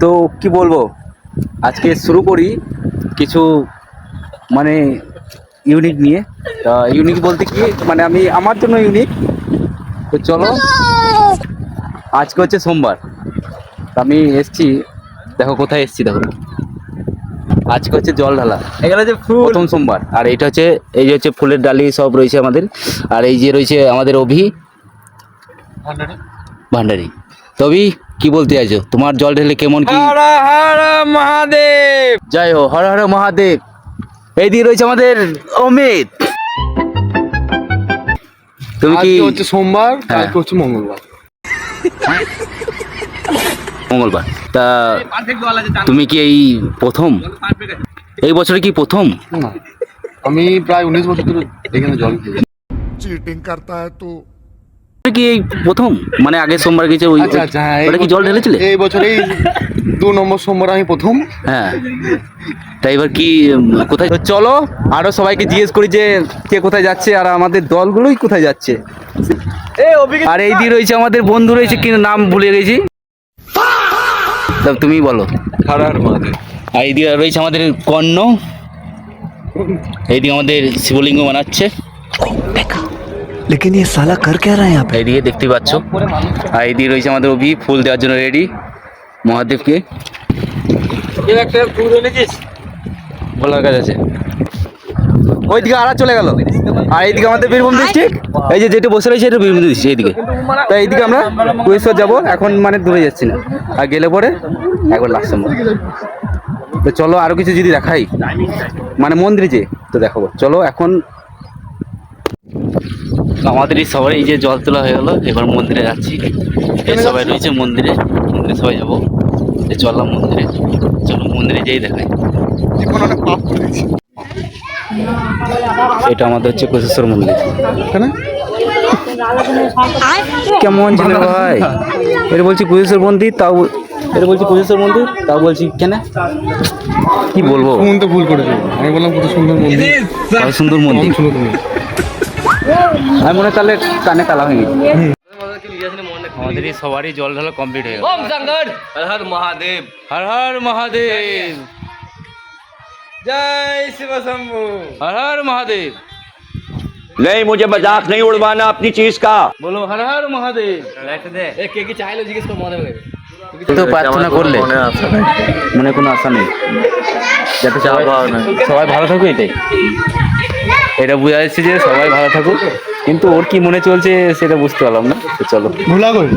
তো কি বলবো, আজকে শুরু করি কিছু মানে ইউনিক নিয়ে। তা ইউনিক বলতে কি মানে আমি আমার জন্য ইউনিক। তো চলো, আজকে হচ্ছে সোমবার, তা আমি এসছি, দেখো কোথায় এসছি, দেখো আজকে হচ্ছে জল ঢালা, এখানে যে ফুল প্রথম সোমবার। আর এটা হচ্ছে, এই যে হচ্ছে ফুলের ডালি সব রয়েছে আমাদের। আর এই যে রয়েছে আমাদের অভি ভান্ডারি। তবে কি বলতে চাইছো, তোমার জল ঢেলে কেমন কি? হর হর মহাদেব। যাই হোক, হর হর মহাদেব। এইদিকে রয়েছে আমাদের অমিত। তুমি কি আজকে হচ্ছে সোমবার, হ্যাঁ। কালকে হচ্ছে মঙ্গলবার। মঙ্গলবার। তা তুমি কি এই প্রথম, এই বছরে কি প্রথম? না, আমি প্রায় 19 বছর ধরে এখানে জল খেয়ে चीटिंग करता है तू। তুমি কি এই প্রথম, মানে আগে সোমবার গেছে ওই আচ্ছা আচ্ছা, হ্যাঁ, ওটা কি জল ঢেলেছিলে? এই বছরেই 2 নম্বর সোমবার আমি প্রথম। হ্যাঁ। তাই এবার কি কোথায়? তো চলো আরো সবাইকে জিজ্ঞেস করি যে কে কোথায় যাচ্ছে আর আমাদের দলগুলোই কোথায় যাচ্ছে। আর এই দিয়ে রয়েছে আমাদের বন্ধু রয়েছে, কিন্তু নাম ভুলে গেছি। তা তুমি বলো। হর হর মহাদেব। আর এই দিয়ে রয়েছে আমাদের কর্ণ, এইদিকে আমাদের শিবলিঙ্গ বানাচ্ছে। लेकिन ये साला कर क्या रहा है यहाँ पे? এইদিকে দেখতে পাচ্ছ। আর এইদিকে রয়েছে আমাদের অভি, ফুল দেওয়ার জন্য রেডি মহাদেবকে। একটা ফুল এনেছিস? বলার কাজ আছে। ওইদিকে আড়া চলে গেল। আর এইদিকে আমাদের বীরভূম ডিস্ট্রিক্ট, এই যে যেটা বসে রয়েছে এটা বীরভূম ডিস্ট্রিক্ট এইদিকে। তাই এইদিকে আমরা কুয়েশ্বর যাবো, এখন মানে দূরে যাচ্ছি না, আর গেলে পরে একবার লাস্ট সময়। তো চলো আরো কিছু যদি দেখাই, মানে মন্দিরে যে, তো দেখাবো। চলো এখন আমাদের এই সবাই এই যে জল তোলা হয়ে গেলো, এবার মন্দিরে যাচ্ছি। এই সবাই রয়েছে মন্দিরে, মন্দিরে সবাই যাবো। চললাম মন্দিরে, চলো মন্দিরে যেই দেখাই। এখন অনেক পাপ করেছি এটা আমাদের হচ্ছে কুশেশ্বর মন্দির। এখানে কেমন ছিল ভাই? এটা বলছি কুশেশ্বর মন্দির, তাও এটা বলছি কুশেশ্বর মন্দির, তাও বলছি কেন, কি বলবো। তুমি তো ভুল করেছো, আমি বললাম কত সুন্দর মন্দির। কত সুন্দর মন্দির। কম শুনো তুমি। আমি মনে হয় তাহলে কানে কালা হয়ে গেছি। আমাদের এই সবারই জল ঢালা কমপ্লিট হয়ে গেল। ওম শঙ্কর হর হর মহাদেব। হর হর মহাদেব, জয় শিব শম্ভু। হর হর মহাদেব। नहीं, मुझे मजाक नहीं उड़वाना अपनी चीज का। বলো হর হর মহাদেব। লাইট দে। এ কে কি চাইলো জিজ্ঞেস কর মহাদেব। তো প্রার্থনা করলে মনে কোনো আশা নেই, যাতে সবাই ভালো থাকুক, এটাই। এটা বোঝা যাচ্ছে যে সবাই ভালো থাকুক, কিন্তু ওর কি মনে চলছে সেটা বুঝতে পারলাম না। তো চলো ভুলা করি